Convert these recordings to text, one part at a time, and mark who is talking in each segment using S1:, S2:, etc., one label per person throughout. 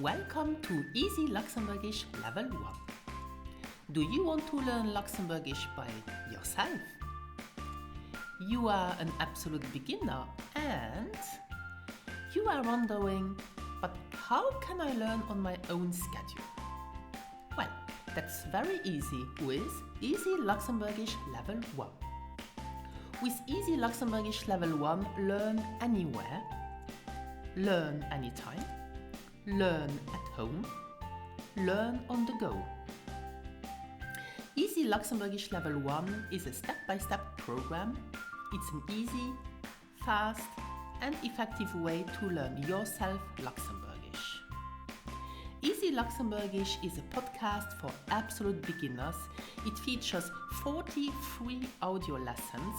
S1: Welcome to Easy Luxembourgish Level 1. Do you want to learn Luxembourgish by yourself? You are an absolute beginner and you are wondering, but how can I learn on my own schedule? Well, that's very easy with Easy Luxembourgish Level 1. With Easy Luxembourgish Level 1, learn anywhere, learn anytime, learn at home, learn on the go. Easy Luxembourgish Level 1 is a step-by-step program. It's an easy, fast and effective way to learn yourself Luxembourgish. Easy Luxembourgish is a podcast for absolute beginners. It features 40 free audio lessons.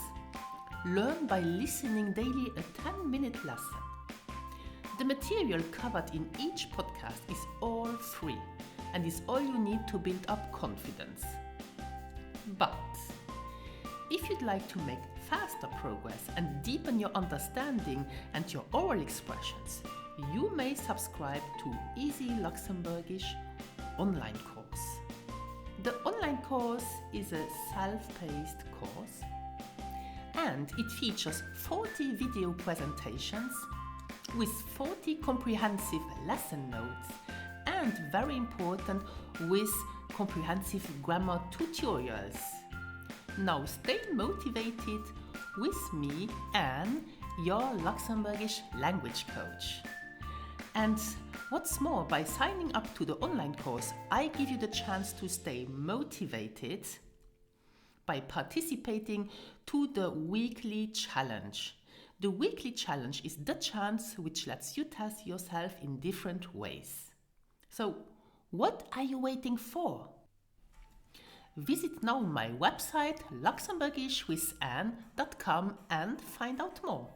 S1: Learn by listening daily a 10-minute lesson. The material covered in each podcast is all free and is all you need to build up confidence. But if you'd like to make faster progress and deepen your understanding and your oral expressions, you may subscribe to Easy Luxembourgish online course. The online course is a self-paced course and it features 40 video presentations with 40 comprehensive lesson notes and, very important, with comprehensive grammar tutorials. Now stay motivated with me, Anne, your Luxembourgish language coach. And what's more, by signing up to the online course, I give you the chance to stay motivated by participating to the weekly challenge. The weekly challenge is the chance which lets you test yourself in different ways. So, what are you waiting for? Visit now my website luxembourgishwithanne.com and find out more.